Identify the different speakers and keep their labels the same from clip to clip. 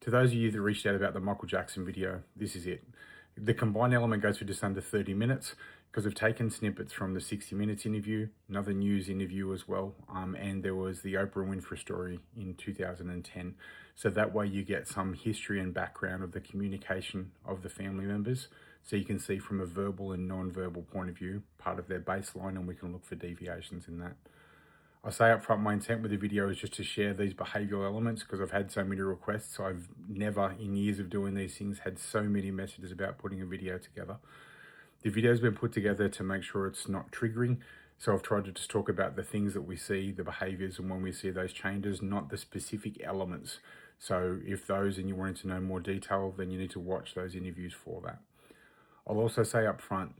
Speaker 1: To those of you that reached out about the Michael Jackson video, this is it. The combined element goes for just under 30 minutes because we've taken snippets from the 60 Minutes interview, another news interview as well, and there was the Oprah Winfrey story in 2010. So that way you get some history and background of the communication of the family members. So you can see from a verbal and non-verbal point of view, part of their baseline, and we can look for deviations in that. I say up front, my intent with the video is just to share these behavioural elements because I've had so many requests. I've never, in years of doing these things, had so many messages about putting a video together. The video's been put together to make sure it's not triggering. So I've tried to just talk about the things that we see, the behaviours, and when we see those changes, not the specific elements. So if those and you wanted to know more detail, then you need to watch those interviews for that. I'll also say up front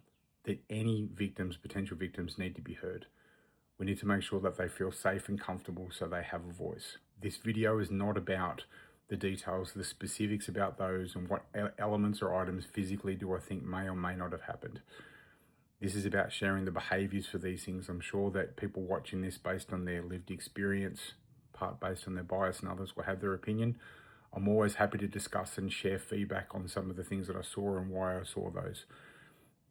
Speaker 1: that any victims, potential victims, need to be heard. We need to make sure that they feel safe and comfortable so they have a voice. This video is not about the details, the specifics about those and what elements or items physically do I think may or may not have happened. This is about sharing the behaviours for these things. I'm sure that people watching this based on their lived experience, part based on their bias, and others will have their opinion. I'm always happy to discuss and share feedback on some of the things that I saw and why I saw those.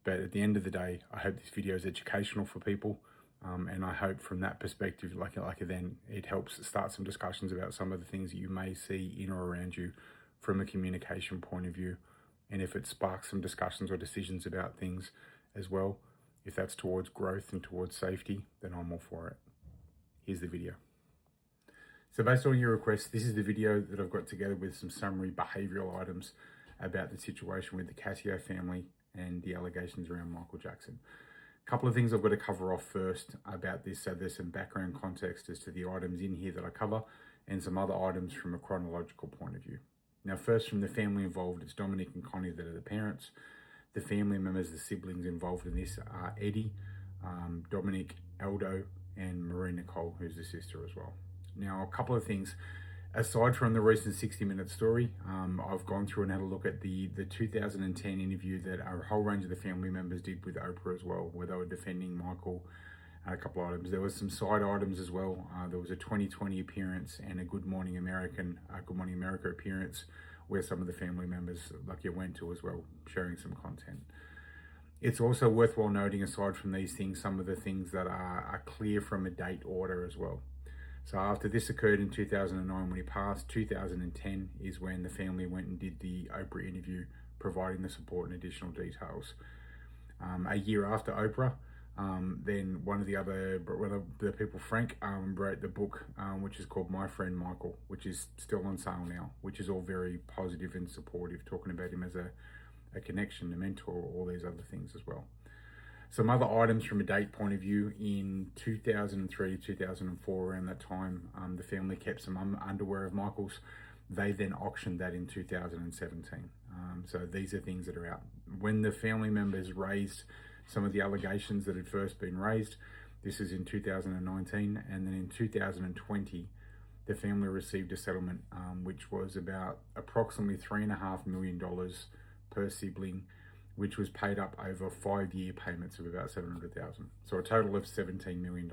Speaker 1: But at the end of the day, I hope this video is educational for people. And I hope from that perspective, then it helps start some discussions about some of the things that you may see in or around you from a communication point of view. And if it sparks some discussions or decisions about things as well, if that's towards growth and towards safety, then I'm all for it. Here's the video. So based on your requests, this is the video that I've got together with some summary behavioural items about the situation with the Casio family and the allegations around Michael Jackson. A couple of things I've got to cover off first about this, so there's some background context as to the items in here that I cover and some other items from a chronological point of view. Now first, from the family involved, it's Dominic and Connie that are the parents. The family members, the siblings involved in this are Eddie, Dominic, Aldo, and Marie Nicole, who's the sister as well. Now a couple of things. Aside from the recent 60 Minute story, I've gone through and had a look at the 2010 interview that a whole range of the family members did with Oprah as well, where they were defending Michael, a couple of items. There was some side items as well. There was a 2020 appearance and a Good Morning America appearance where some of the family members, like you went to as well, sharing some content. It's also worthwhile noting, aside from these things, some of the things that are clear from a date order as well. So after this occurred in 2009 when he passed, 2010 is when the family went and did the Oprah interview, providing the support and additional details. A year after Oprah, then one of the people, Frank, wrote the book, which is called My Friend Michael, which is still on sale now, which is all very positive and supportive, talking about him as a connection, a mentor, all these other things as well. Some other items from a date point of view, in 2003, 2004, around that time, the family kept some underwear of Michael's. They then auctioned that in 2017. So these are things that are out. When the family members raised some of the allegations that had first been raised, this is in 2019, and then in 2020, the family received a settlement, which was about approximately $3.5 million per sibling, which was paid up over 5-year payments of about $700,000. So a total of $17 million.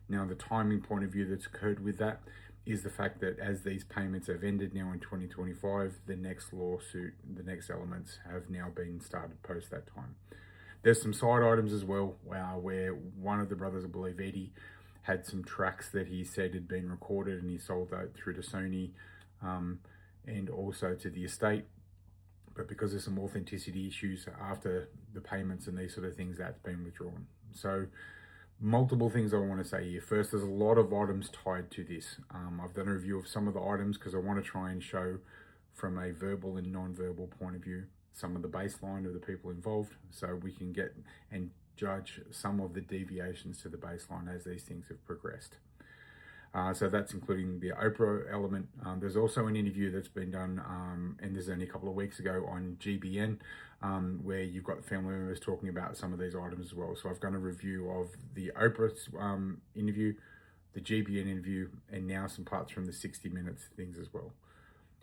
Speaker 1: Now, the timing point of view that's occurred with that is the fact that as these payments have ended now in 2025, the next lawsuit, the next elements have now been started post that time. There's some side items as well, where one of the brothers, I believe Eddie, had some tracks that he said had been recorded and he sold that through to Sony and also to the estate. But because there's some authenticity issues after the payments and these sort of things, that's been withdrawn. So multiple things I want to say here. First, there's a lot of items tied to this. I've done a review of some of the items because I want to try and show from a verbal and non-verbal point of view some of the baseline of the people involved, so we can get and judge some of the deviations to the baseline as these things have progressed. So that's including the Oprah element. There's also an interview that's been done, and this is only a couple of weeks ago, on GBN, where you've got family members talking about some of these items as well. So I've done a review of the Oprah interview, the GBN interview, and now some parts from the 60 Minutes things as well.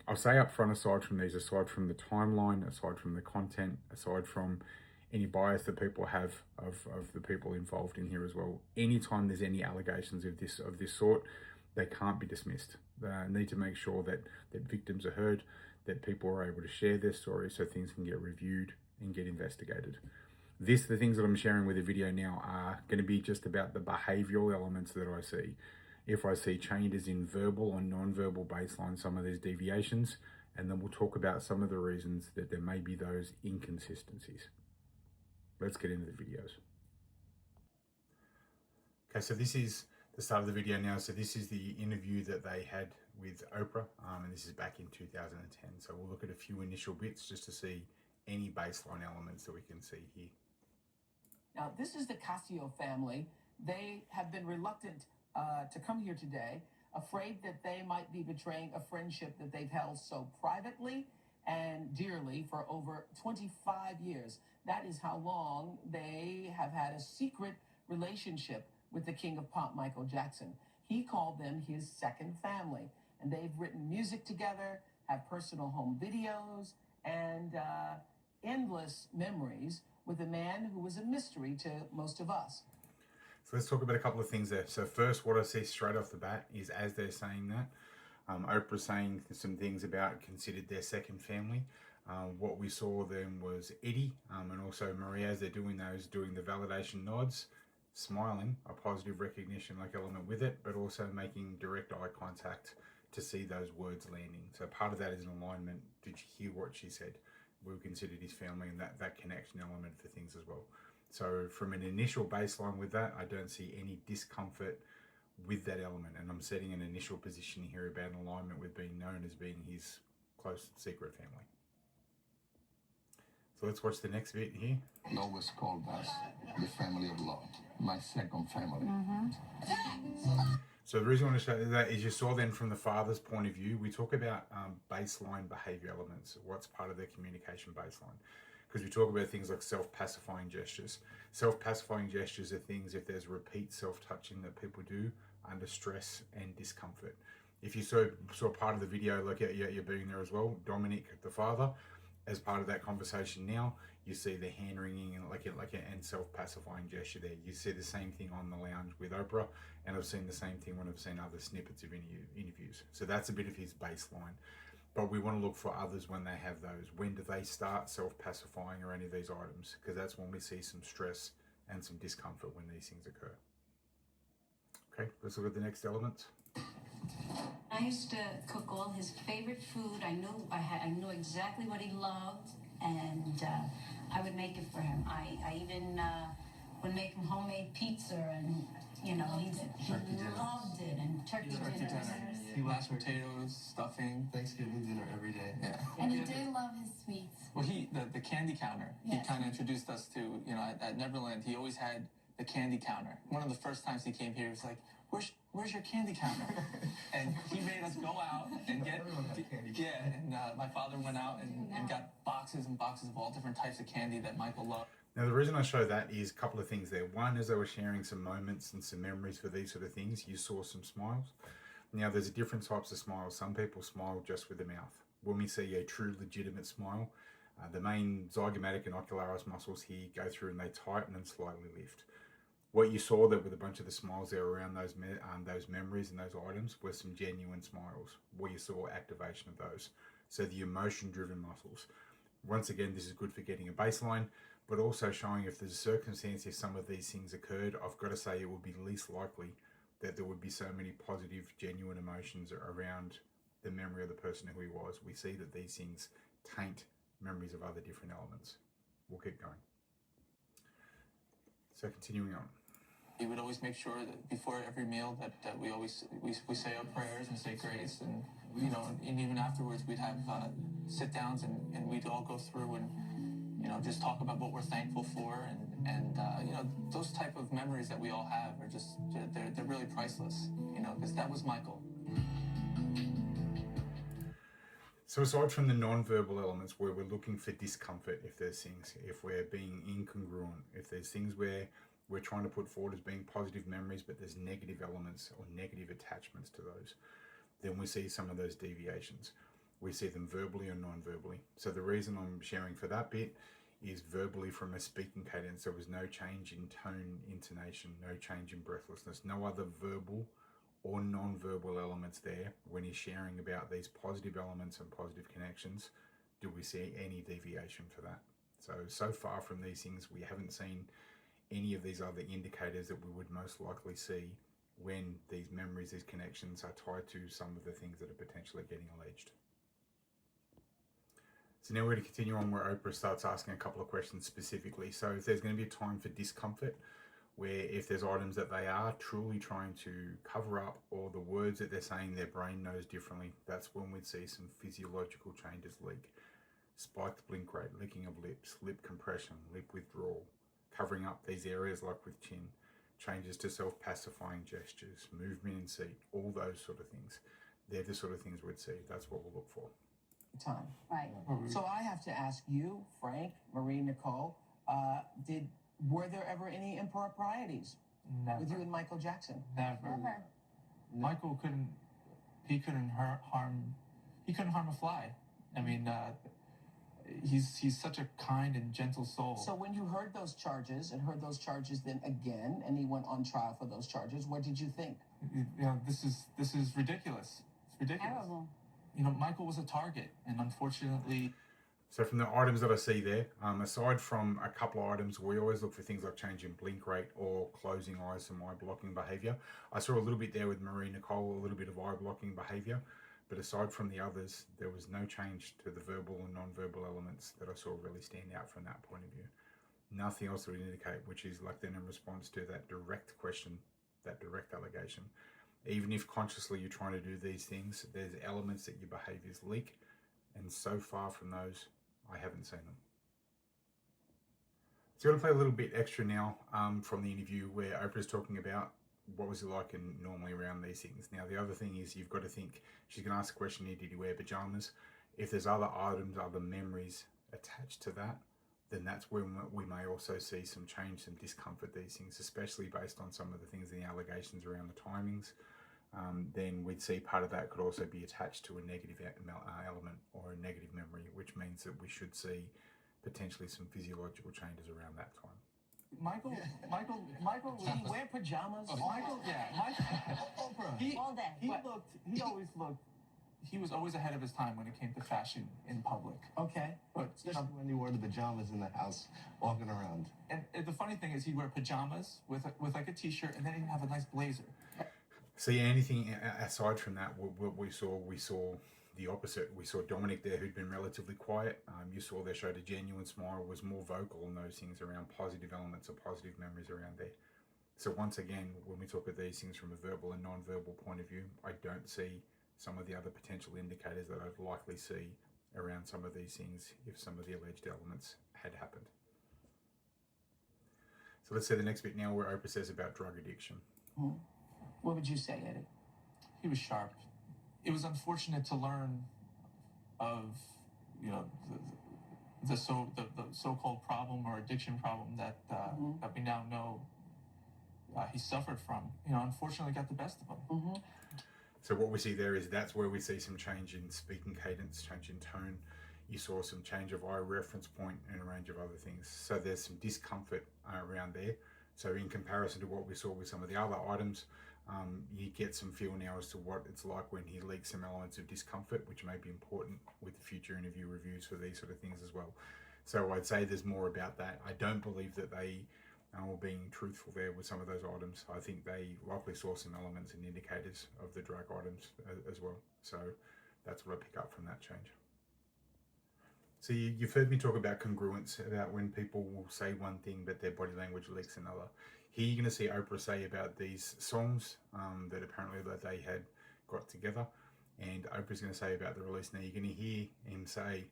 Speaker 1: I'll say up front, aside from these, aside from the timeline, aside from the content, aside from any bias that people have of the people involved in here as well, anytime there's any allegations of this sort, they can't be dismissed. need to make sure that victims are heard, that people are able to share their stories so things can get reviewed and get investigated. The things that I'm sharing with the video now are going to be just about the behavioral elements that I see. If I see changes in verbal or non-verbal baseline, some of these deviations, and then we'll talk about some of the reasons that there may be those inconsistencies. Let's get into the videos. Okay, so this is the start of the video now. So this is the interview that they had with Oprah, and this is back in 2010. So we'll look at a few initial bits just to see any baseline elements that we can see here.
Speaker 2: Now, this is the Casio family. They have been reluctant to come here today, afraid that they might be betraying a friendship that they've held so privately and dearly for over 25 years. That is how long they have had a secret relationship with the king of pop, Michael Jackson. He called them his second family, and they've written music together, have personal home videos, and endless memories with a man who was a mystery to most of us.
Speaker 1: So let's talk about a couple of things there. So first, what I see straight off the bat is, as they're saying that, Oprah saying some things about considered their second family. What we saw then was Eddie and also Maria, as they're doing those, doing the validation nods, smiling, a positive recognition like element with it, but also making direct eye contact to see those words landing. So part of that is an alignment. Did you hear what she said? We considered his family, and that connection element for things as well. So from an initial baseline with that, I don't see any discomfort with that element, and I'm setting an initial position here about an alignment with being known as being his close secret family. So let's watch the next bit here.
Speaker 3: He always called us the family of love, my second family.
Speaker 1: So the reason I want to show that is you saw then from the father's point of view, we talk about baseline behavior elements, what's part of their communication baseline. Because we talk about things like self-pacifying gestures. Self-pacifying gestures are things if there's repeat self-touching that people do under stress and discomfort. If you saw part of the video, like you're being there as well, Dominic, the father, as part of that conversation now, you see the hand wringing and self-pacifying gesture there. You see the same thing on the lounge with Oprah, and I've seen the same thing when I've seen other snippets of interviews. So that's a bit of his baseline. But we want to look for others when they have those. When do they start self-pacifying or any of these items? Because that's when we see some stress and some discomfort when these things occur. Okay, let's look at the next element.
Speaker 4: I used to cook all his favorite food. I knew exactly what he loved, and I would make it for him. I even would make him homemade pizza, and he loved it. And turkey dinners.
Speaker 5: He loves potatoes, stuffing.
Speaker 3: Thanksgiving dinner every day.
Speaker 5: Yeah.
Speaker 6: And he did love his sweets.
Speaker 5: Well, the candy counter. Yes. He kind of introduced us to, at Neverland, he always had the candy counter. One of the first times he came here, he was like, where's your candy counter? And he made us go out and get candy. Yeah, and my father went out and got boxes and boxes of all different types of candy that Michael loved.
Speaker 1: Now, the reason I show that is a couple of things there. One, as they were sharing some moments and some memories for these sort of things, you saw some smiles. Now, there's different types of smiles. Some people smile just with the mouth. When we see a true, legitimate smile, the main zygomatic and ocularis muscles here go through and they tighten and slightly lift. What you saw there with a bunch of the smiles there around those memories and those items were some genuine smiles, where you saw activation of those. So the emotion-driven muscles. Once again, this is good for getting a baseline, but also showing if there's a circumstance, if some of these things occurred, I've got to say it would be least likely that there would be so many positive, genuine emotions around the memory of the person who he was. We see that these things taint memories of other different elements. We'll keep going. So continuing on.
Speaker 5: He would always make sure that before every meal that we say our prayers and say grace, and and even afterwards we'd have sit downs and we'd all go through and just talk about what we're thankful for, and those type of memories that we all have are just they're really priceless, because that was Michael.
Speaker 1: So aside from the non-verbal elements where we're looking for discomfort, if there's things, if we're being incongruent, if there's things where we're trying to put forward as being positive memories, but there's negative elements or negative attachments to those, then we see some of those deviations. We see them verbally or non-verbally. So the reason I'm sharing for that bit is verbally from a speaking cadence. There was no change in tone, intonation, no change in breathlessness, no other verbal or non-verbal elements there when he's sharing about these positive elements and positive connections? Do we see any deviation for that? So far from these things, we haven't seen any of these other indicators that we would most likely see when these memories, these connections are tied to some of the things that are potentially getting alleged. So now we're going to continue on where Oprah starts asking a couple of questions specifically. So if there's going to be a time for discomfort, where if there's items that they are truly trying to cover up, or the words that they're saying their brain knows differently, that's when we'd see some physiological changes leak. Spiked blink rate, licking of lips, lip compression, lip withdrawal, covering up these areas like with chin, changes to self-pacifying gestures, movement in seat, all those sort of things. They're the sort of things we'd see. That's what we'll look for.
Speaker 2: Time.
Speaker 4: Right.
Speaker 2: So I have to ask you, Frank, Marie, Nicole, were there ever any improprieties
Speaker 5: Never.
Speaker 2: with you and Michael Jackson?
Speaker 5: Never. Michael couldn't harm a fly. I mean, he's such a kind and gentle soul.
Speaker 2: So when you heard those charges and heard those charges then again, and he went on trial for those charges, what did you think?
Speaker 5: You know, this is ridiculous. It's ridiculous.
Speaker 4: Terrible.
Speaker 5: You know, Michael was a target, and unfortunately.
Speaker 1: So from the items that I see there, aside from a couple of items, we always look for things like changing blink rate or closing eyes, some eye blocking behavior. I saw a little bit there with Marie Nicole, a little bit of eye blocking behavior. But aside from the others, there was no change to the verbal and non-verbal elements that I saw really stand out from that point of view. Nothing else that would indicate, which is like then in response to that direct question, that direct allegation. Even if consciously you're trying to do these things, there's elements that your behaviors leak. And so far from those, I haven't seen them. So I'm going to play a little bit extra now from the interview where Oprah's talking about what was it like and normally around these things. Now, the other thing is you've got to think, she's going to ask the question here, did he wear pajamas? If there's other items, other memories attached to that, then that's when we may also see some change, some discomfort, these things, especially based on some of the things in the allegations around the timings. Then we'd see part of that could also be attached to a negative element or a negative memory, which means that we should see potentially some physiological changes around that time.
Speaker 5: Michael,
Speaker 2: Did he wear pajamas?
Speaker 5: He
Speaker 4: All day.
Speaker 5: he was always ahead of his time when it came to fashion in public.
Speaker 2: Okay.
Speaker 5: But
Speaker 3: Especially when he wore the pajamas in the house, walking around.
Speaker 5: and the funny thing is, he'd wear pajamas with like a t-shirt, and then he'd have a nice blazer.
Speaker 1: See, anything aside from that, what we saw the opposite. We saw Dominic there, who'd been relatively quiet. You saw they showed a genuine smile, was more vocal on those things around positive elements or positive memories around there. So once again, when we talk of these things from a verbal and non-verbal point of view, I don't see some of the other potential indicators that I'd likely see around some of these things if some of the alleged elements had happened. So let's say the next bit now where Oprah says about drug addiction.
Speaker 2: What would you say, Eddie?
Speaker 5: He was sharp. It was unfortunate to learn of, you know, the so-called problem or addiction problem that that we now know he suffered from. You know, unfortunately got the best of him.
Speaker 1: So what we see there is that's where we see some change in speaking cadence, change in tone. You saw some change of eye reference point and a range of other things. So there's some discomfort around there. So in comparison to what we saw with some of the other items, you get some feel now as to what it's like when he leaks some elements of discomfort, which may be important with future interview reviews for these sort of things as well. So I'd say there's more about that. I don't believe that they were being truthful there with some of those items. I think they likely saw some elements and indicators of the drug items as well. So that's what I pick up from that change. So you've heard me talk about congruence, about when people will say one thing but their body language leaks another. Here you're going to see Oprah say about these songs that apparently that they had got together, and Oprah's going to say about the release. Now you're going to hear him say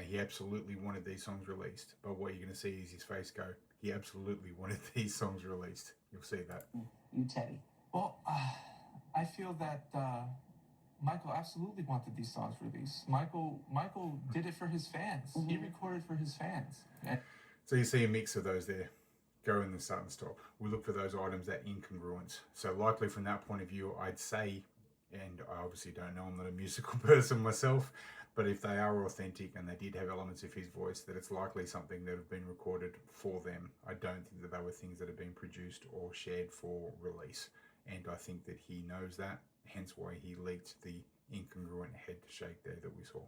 Speaker 1: he absolutely wanted these songs released, but what you're going to see is his face go, he absolutely wanted these songs released. You'll see that.
Speaker 2: You, Teddy.
Speaker 5: Well, I feel that Michael absolutely wanted these songs released. Michael did it for his fans. He recorded for his fans.
Speaker 1: So you see a mix of those there. Go in the start and stop. We look for those items, that incongruence. So likely from that point of view, I'd say, and I obviously don't know, I'm not a musical person myself, but if they are authentic and they did have elements of his voice, that it's likely something that have been recorded for them. I don't think that they were things that have been produced or shared for release. and I think that he knows that, hence why he leaked the incongruent head shake there that we saw.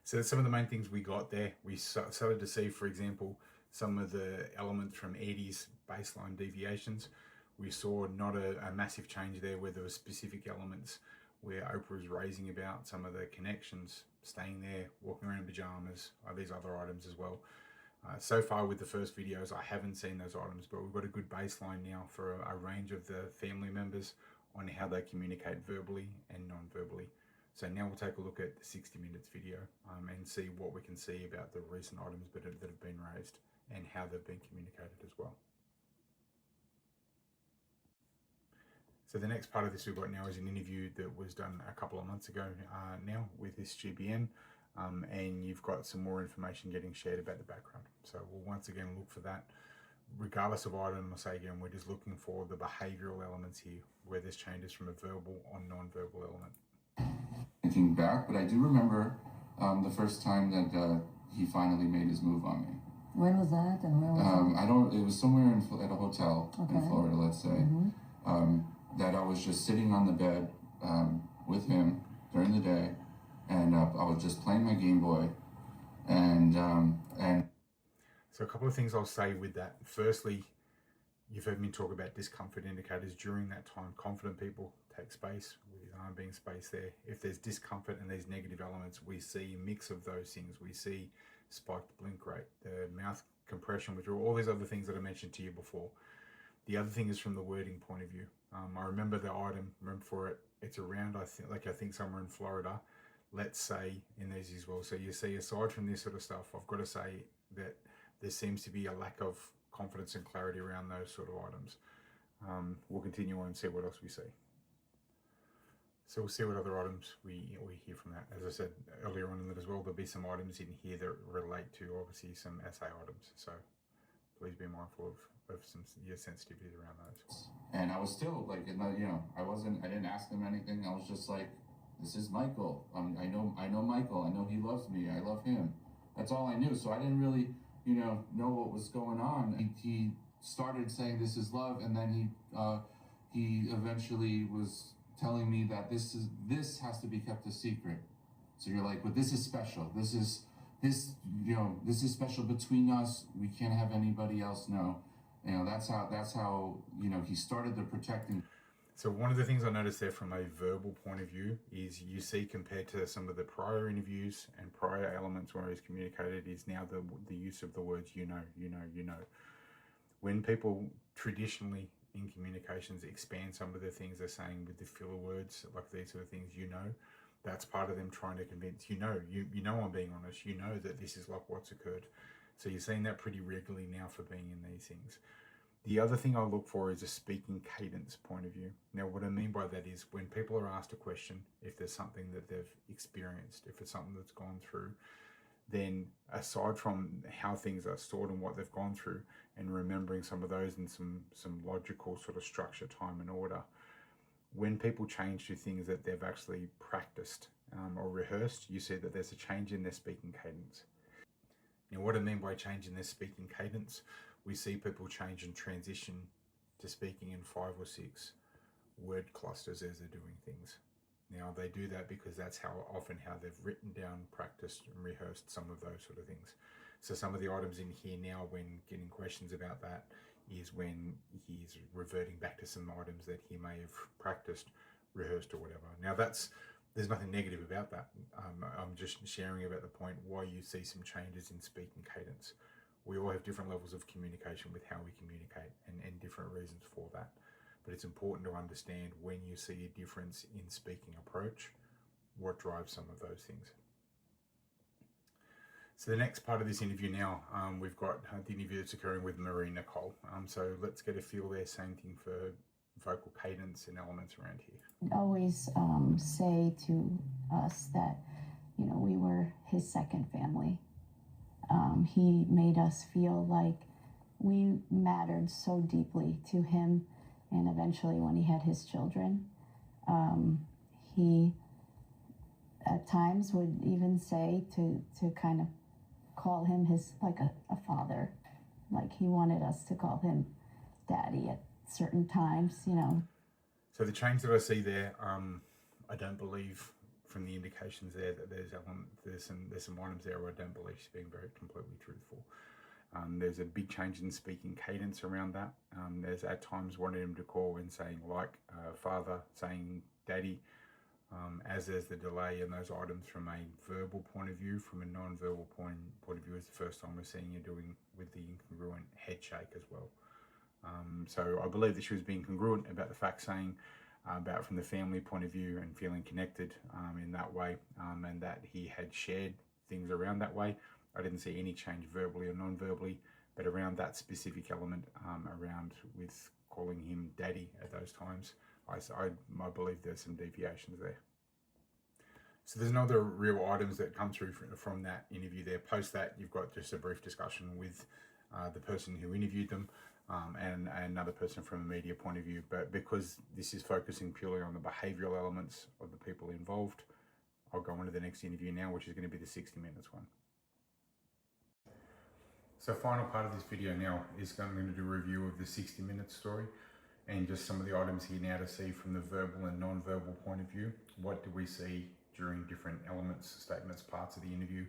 Speaker 1: So that's some of the main things we got there. We started to see, for example, some of the elements from Eddie's baseline deviations. We saw not a massive change there where there were specific elements where Oprah was raising about some of the connections, staying there, walking around in pajamas, these other items as well. So far with the first videos, I haven't seen those items, but we've got a good baseline now for a range of the family members on how they communicate verbally and non-verbally. So now we'll take a look at the 60 minutes video and see what we can see about the recent items that have been raised and how they've been communicated as well. So the next part of this we've got now is an interview that was done a couple of months ago now with this GBN, and you've got some more information getting shared about the background. So we'll once again look for that. Regardless of item, I'll say again, we're just looking for the behavioural elements here, where there's changes from a verbal or non-verbal element.
Speaker 7: Thinking back, but I do remember the first time that he finally made his move on me.
Speaker 8: When was that, and where was it?
Speaker 7: I don't. It was somewhere at a hotel in Florida, let's say. That I was just sitting on the bed with him during the day, and I was just playing my Game Boy, and.
Speaker 1: So a couple of things I'll say with that. Firstly, you've heard me talk about discomfort indicators during that time. Confident people take space, with his arm being space there. If there's discomfort and these negative elements, we see a mix of those things. We see spiked blink rate, the mouth compression, withdrawal, all these other things that I mentioned to you before. The other thing is from the wording point of view. I remember the item, for it, it's around, I think somewhere in Florida, let's say, in these as well. So you see, aside from this sort of stuff, I've got to say that there seems to be a lack of confidence and clarity around those sort of items. We'll continue on and see what else we see. So we'll see what other items we hear from that. As I said earlier on in that as well, there'll be some items in here that relate to obviously some essay items. So please be mindful of some sensitivities around those.
Speaker 7: And I was still like, I didn't ask him anything. I was just like, this is Michael. I know Michael. I know he loves me. I love him. That's all I knew. So I didn't really, know what was going on. He started saying this is love, and then he eventually was telling me that this has to be kept a secret. So you're like, but this is special. This is special between us. We can't have anybody else know. That's how he started the protecting.
Speaker 1: So one of the things I noticed there from a verbal point of view is you see, compared to some of the prior interviews and prior elements where he's communicated, is now the use of the words you know. When people traditionally in communications expand some of the things they're saying with the filler words, like these sort of things, that's part of them trying to convince, you know I'm being honest, that this is like what's occurred. So you're seeing that pretty regularly now for being in these things. The other thing I look for is a speaking cadence point of view. Now, what I mean by that is when people are asked a question, if there's something that they've experienced, if it's something that's gone through, then aside from how things are stored and what they've gone through, and remembering some of those in some logical sort of structure, time and order, when people change to things that they've actually practiced or rehearsed, you see that there's a change in their speaking cadence. Now, what I mean by change in their speaking cadence, we see people change and transition to speaking in 5 or 6 word clusters as they're doing things. Now, they do that because that's how they've written down, practiced and rehearsed some of those sort of things. So some of the items in here now, when getting questions about that, is when he's reverting back to some items that he may have practiced, rehearsed or whatever. Now there's nothing negative about that. I'm just sharing about the point why you see some changes in speaking cadence. We all have different levels of communication with how we communicate and different reasons for that. But it's important to understand when you see a difference in speaking approach, what drives some of those things. So the next part of this interview now, we've got the interview that's occurring with Marie Nicole. So let's get a feel there, same thing for vocal cadence and elements around here.
Speaker 8: He'd always say to us that, we were his second family. He made us feel like we mattered so deeply to him, and eventually when he had his children, he at times would even say to kind of call him his, like a father, like he wanted us to call him daddy at certain times, you know.
Speaker 1: So the change that I see there, I don't believe from the indications there that there's some items there where I don't believe she's being very completely truthful. There's a big change in speaking cadence around that. There's at times wanting him to call and saying like father, saying daddy, as there's the delay in those items from a verbal point of view. From a non-verbal point of view is the first time we're seeing you doing with the incongruent head shake as well. So I believe that she was being congruent about the fact saying about from the family point of view and feeling connected in that way, and that he had shared things around that way. I didn't see any change verbally or non-verbally, but around that specific element, around with calling him daddy at those times, I believe there's some deviations there. So there's no other real items that come through from that interview there. Post that, you've got just a brief discussion with the person who interviewed them and another person from a media point of view. But because this is focusing purely on the behavioural elements of the people involved, I'll go on to the next interview now, which is going to be the 60 minutes one. So final part of this video now is I'm going to do a review of the 60 minute story and just some of the items here now to see from the verbal and non-verbal point of view. What do we see during different elements, statements, parts of the interview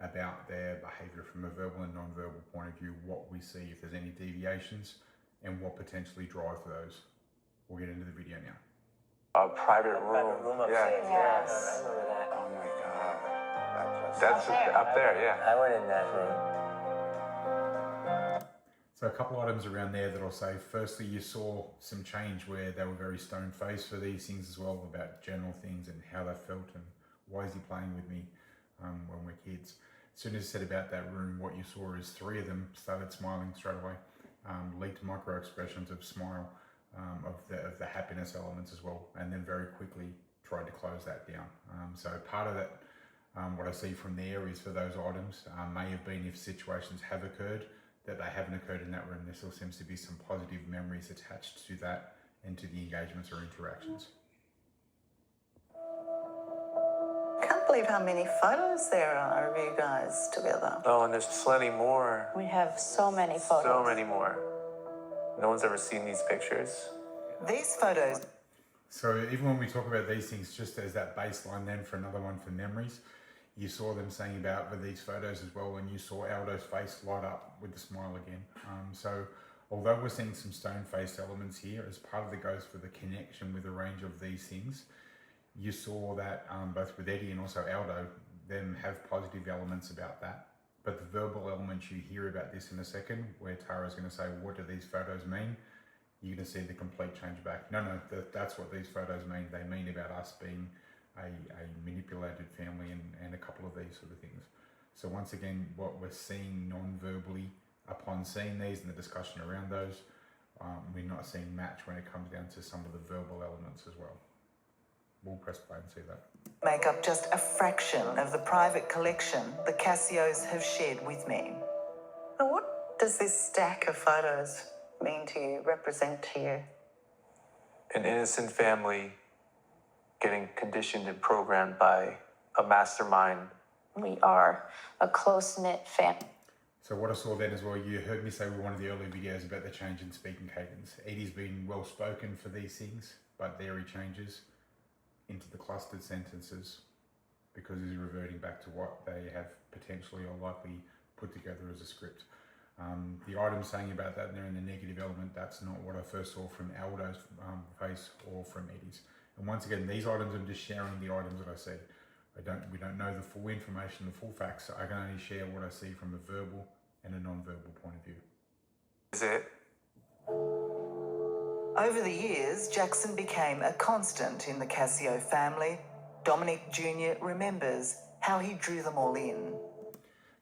Speaker 1: about their behaviour from a verbal and non-verbal point of view, what we see, if there's any deviations, and what potentially drive those. We'll get into the video now.
Speaker 9: A private room.
Speaker 10: Upstairs.
Speaker 9: Yeah.
Speaker 10: I remember that.
Speaker 9: Oh my God. That's up there, yeah.
Speaker 10: I went in that room.
Speaker 1: So a couple items around there that I'll say. Firstly, you saw some change where they were very stone-faced for these things as well, about general things and how they felt and why is he playing with me when we're kids. As soon as I said about that room, what you saw is three of them started smiling straight away. Leaked micro expressions of smile, of the happiness elements as well, and then very quickly tried to close that down. So part of that, what I see from there is for those items may have been if situations have occurred that they haven't occurred in that room. There still seems to be some positive memories attached to that and to the engagements or interactions.
Speaker 11: Can't believe how many photos there are of you guys together.
Speaker 9: Oh, and there's plenty more.
Speaker 8: We have so many photos.
Speaker 9: So many more. No one's ever seen these pictures.
Speaker 11: These photos.
Speaker 1: So even when we talk about these things, just as that baseline then for another one for memories, you saw them saying about with these photos as well, and you saw Aldo's face light up with the smile again. So although we're seeing some stone-faced elements here, as part of the goes for the connection with a range of these things, you saw that both with Eddie and also Aldo, them have positive elements about that. But the verbal elements, you hear about this in a second, where Tara's going to say, what do these photos mean? You're going to see the complete change back. No, that's what these photos mean. They mean about us being a manipulated family and a couple of these sort of things. So once again, what we're seeing non-verbally upon seeing these and the discussion around those, we're not seeing match when it comes down to some of the verbal elements as well. We'll press play and see that.
Speaker 11: Make up just a fraction of the private collection the Cassios have shared with me. Now, what does this stack of photos mean to you, represent to you?
Speaker 9: An innocent family getting conditioned and programmed by a mastermind.
Speaker 8: We are a close-knit family.
Speaker 1: So what I saw then as well, you heard me say with one of the early videos about the change in speaking cadence. Eddie's been well spoken for these things, but there he changes into the clustered sentences because he's reverting back to what they have potentially or likely put together as a script. The item saying about that there in the negative element, that's not what I first saw from Aldo's face or from Eddie's. And once again, these items, I'm just sharing the items that I see. We don't know the full information, the full facts. So I can only share what I see from a verbal and a non-verbal point of view.
Speaker 9: Is it?
Speaker 11: Over the years, Jackson became a constant in the Cassio family. Dominic Jr. remembers how he drew them all in.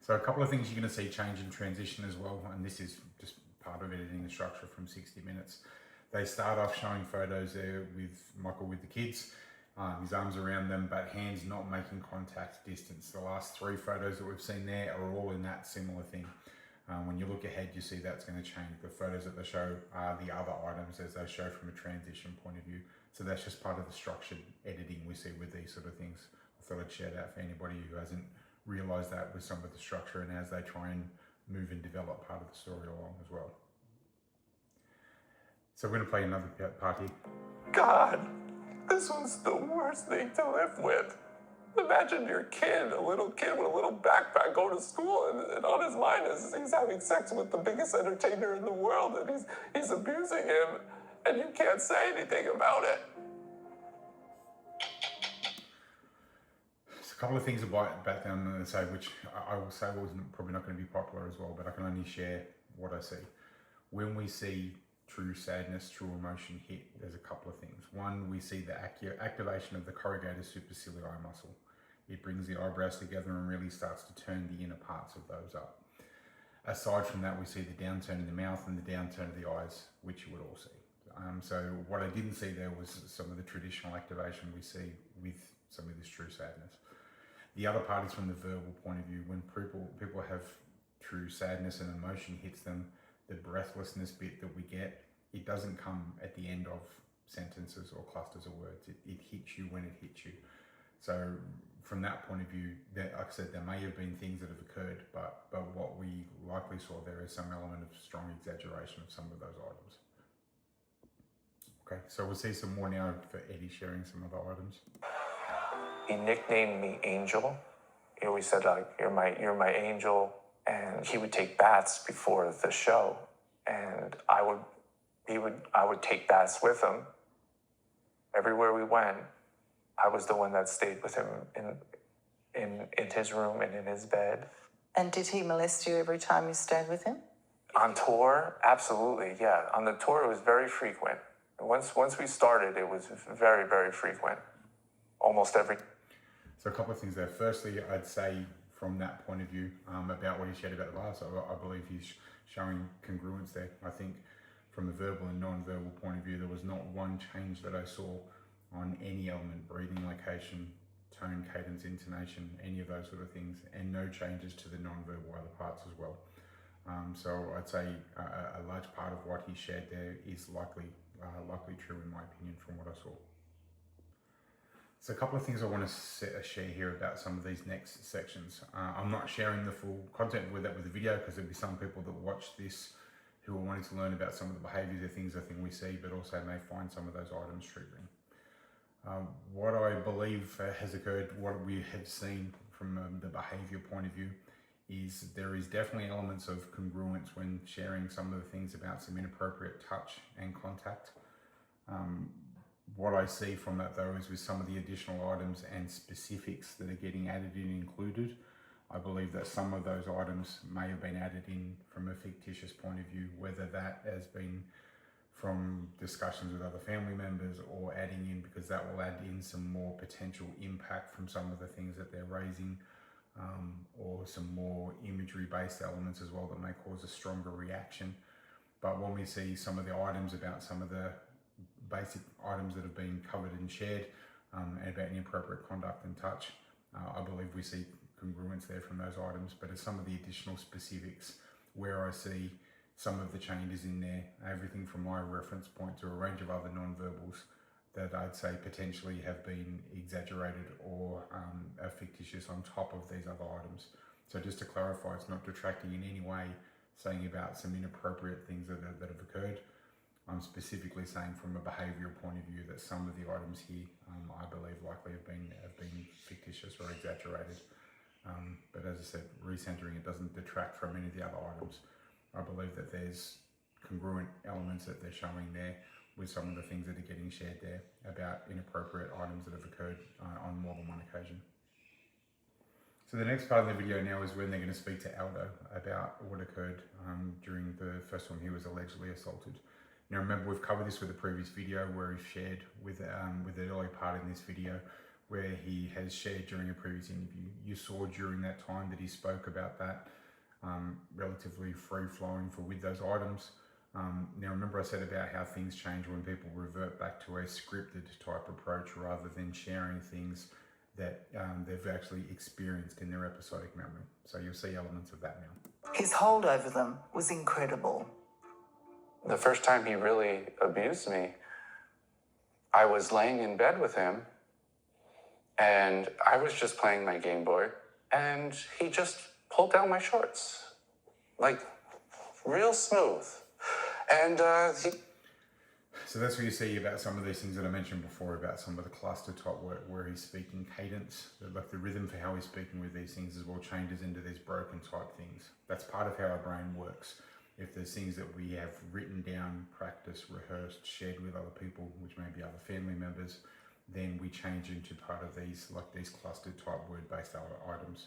Speaker 1: So a couple of things you're going to see change in transition as well, and this is just part of editing the structure from 60 minutes. They start off showing photos there with Michael with the kids, his arms around them, but hands not making contact, distance. The last three photos that we've seen there are all in that similar thing. When you look ahead, you see that's going to change. The photos that they show are the other items as they show from a transition point of view. So that's just part of the structured editing we see with these sort of things. I thought I'd share that for anybody who hasn't realised that with some of the structure and as they try and move and develop part of the story along as well. So we're going to play another part here.
Speaker 9: God, this was the worst thing to live with. Imagine your kid, a little kid with a little backpack going to school, and on his mind is he's having sex with the biggest entertainer in the world, and he's abusing him, and you can't say anything about it.
Speaker 1: There's a couple of things about that I'm going to say, which I will say was probably not going to be popular as well, but I can only share what I see. When we see true sadness, true emotion hit, there's a couple of things. One, we see the activation of the corrugator supercilii muscle. It brings the eyebrows together and really starts to turn the inner parts of those up. Aside from that, we see the downturn in the mouth and the downturn of the eyes, which you would all see. So what I didn't see there was some of the traditional activation we see with some of this true sadness. The other part is from the verbal point of view. When people have true sadness and emotion hits them, the breathlessness bit that we get, it doesn't come at the end of sentences or clusters of words. It hits you when it hits you. So from that point of view, like I said, there may have been things that have occurred, but what we likely saw there is some element of strong exaggeration of some of those items. Okay, so we'll see some more now for Eddie sharing some other items.
Speaker 9: He nicknamed me Angel. He always said, like, you're my angel. And he would take baths before the show, and I would take baths with him. Everywhere we went, I was the one that stayed with him in his room and in his bed.
Speaker 11: And did he molest you every time you stayed with him?
Speaker 9: On tour, absolutely, yeah. On the tour, it was very frequent. Once we started, it was very, very frequent. Almost every.
Speaker 1: So a couple of things there. Firstly, I'd say from that point of view, about what he shared about the bar, so I believe he's showing congruence there. I think from a verbal and non-verbal point of view, there was not one change that I saw on any element, breathing location, tone, cadence, intonation, any of those sort of things, and no changes to the non-verbal other parts as well. So I'd say a large part of what he shared there is likely true in my opinion from what I saw. So a couple of things I want to share here about some of these next sections. I'm not sharing the full content with the video because there'll be some people that watch this who are wanting to learn about some of the behaviours or things I think we see, but also may find some of those items triggering. What I believe has occurred, what we have seen from the behaviour point of view, is there is definitely elements of congruence when sharing some of the things about some inappropriate touch and contact. What I see from that though is with some of the additional items and specifics that are getting added in included, I believe that some of those items may have been added in from a fictitious point of view, whether that has been from discussions with other family members or adding in because that will add in some more potential impact from some of the things that they're raising, or some more imagery based elements as well that may cause a stronger reaction. But when we see some of the items about some of the basic items that have been covered and shared, and about inappropriate conduct and touch, I believe we see congruence there from those items. But as some of the additional specifics where I see some of the changes in there, everything from my reference point to a range of other non-verbals that I'd say potentially have been exaggerated or are fictitious on top of these other items. So just to clarify, it's not detracting in any way saying about some inappropriate things that have occurred. I'm specifically saying from a behavioural point of view that some of the items here, I believe, likely have been fictitious or exaggerated. But as I said, recentering it doesn't detract from any of the other items. I believe that there's congruent elements that they're showing there with some of the things that are getting shared there about inappropriate items that have occurred on more than one occasion. So the next part of the video now is when they're going to speak to Aldo about what occurred during the first time he was allegedly assaulted. Now remember, we've covered this with a previous video where he shared with the early part in this video where he has shared during a previous interview. You saw during that time that he spoke about that relatively free-flowing with those items. Now remember I said about how things change when people revert back to a scripted type approach rather than sharing things that they've actually experienced in their episodic memory. So you'll see elements of that now.
Speaker 11: His hold over them was incredible.
Speaker 10: The first time he really abused me, I was laying in bed with him and I was just playing my Game Boy and he just pulled down my shorts, like real smooth. And
Speaker 1: So that's where you see about some of these things that I mentioned before about some of the cluster type work where he's speaking cadence, like the rhythm for how he's speaking with these things as well changes into these broken type things. That's part of how our brain works. If there's things that we have written down, practiced, rehearsed, shared with other people, which may be other family members, then we change into part of these, like these clustered type word-based items.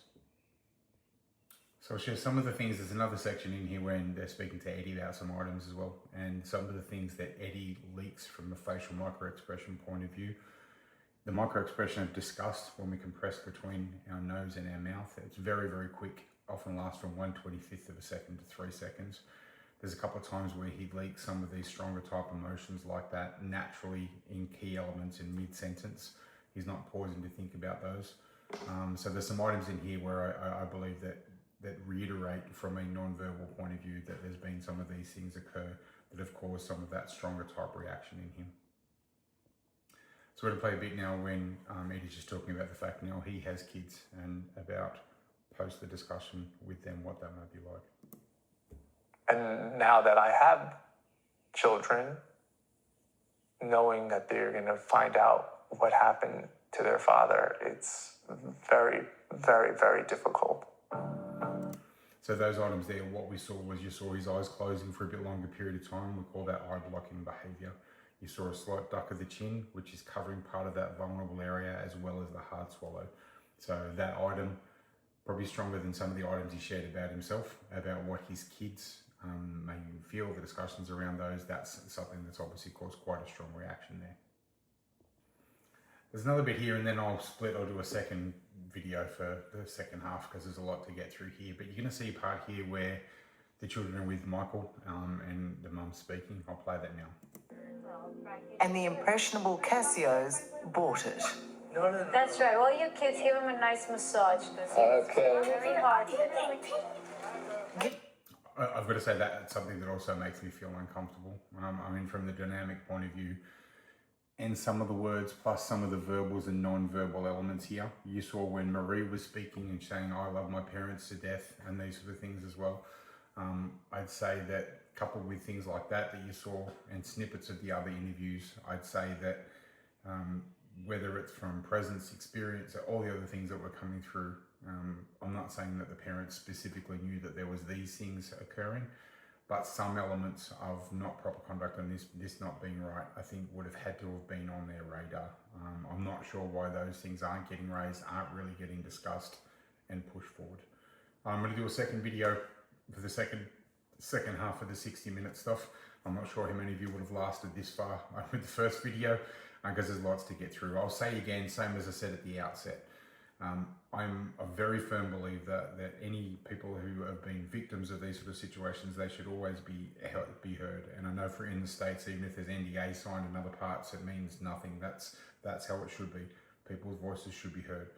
Speaker 1: So I'll share some of the things. There's another section in here when they're speaking to Eddie about some items as well, and some of the things that Eddie leaks from a facial micro-expression point of view. The micro-expression I've discussed when we compress between our nose and our mouth. It's very, very quick, often lasts from 1/25th of a second to 3 seconds. There's a couple of times where he leaks some of these stronger type emotions like that naturally in key elements in mid-sentence. He's not pausing to think about those. So there's some items in here where I believe that reiterate from a non-verbal point of view that there's been some of these things occur that have caused some of that stronger type reaction in him. So we're going to play a bit now when Eddie's just talking about the fact now he has kids and about post the discussion with them what that might be like.
Speaker 9: And now that I have children, knowing that they're going to find out what happened to their father, it's very, very, very difficult.
Speaker 1: So those items there, what we saw was you saw his eyes closing for a bit longer period of time. We call that eye blocking behavior. You saw a slight duck of the chin, which is covering part of that vulnerable area as well as the hard swallow. So that item, probably stronger than some of the items he shared about himself, about what his kids made him feel, the discussions around those. That's something that's obviously caused quite a strong reaction there. There's another bit here, and then I'll do a second video for the second half because there's a lot to get through here. But you're going to see a part here where the children are with Michael and the mum speaking. I'll play that now.
Speaker 11: And the impressionable Casios bought it.
Speaker 12: That's right. All you kids, give him a nice massage. Okay. Very hard.
Speaker 1: I've got to say that's something that also makes me feel uncomfortable. I mean, from the dynamic point of view, and some of the words plus some of the verbals and non-verbal elements here. You saw when Marie was speaking and saying, I love my parents to death, and these sort of things as well. I'd say that coupled with things like that you saw and snippets of the other interviews, I'd say that whether it's from presence, experience, or all the other things that were coming through, I'm not saying that the parents specifically knew that there was these things occurring, but some elements of not proper conduct and this not being right, I think would have had to have been on their radar. I'm not sure why those things aren't getting raised, aren't really getting discussed and pushed forward. I'm going to do a second video for the second half of the 60-minute stuff. I'm not sure how many of you would have lasted this far with the first video because there's lots to get through. I'll say again, same as I said at the outset, I'm a very firm believer that any people who have been victims of these sort of situations, they should always be heard. And I know in the States, even if there's NDA signed in other parts, it means nothing. That's how it should be. People's voices should be heard.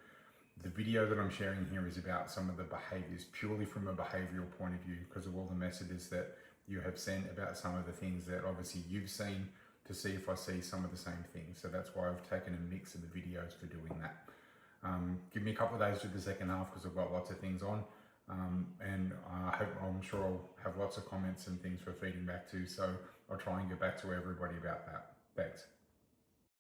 Speaker 1: The video that I'm sharing here is about some of the behaviors, purely from a behavioral point of view, because of all the messages that you have sent about some of the things that obviously you've seen, to see if I see some of the same things. So that's why I've taken a mix of the videos for doing that. Give me a couple of days to do the second half because I've got lots of things on, and I'm sure I'll have lots of comments and things for feeding back to, so I'll try and get back to everybody about that. Thanks.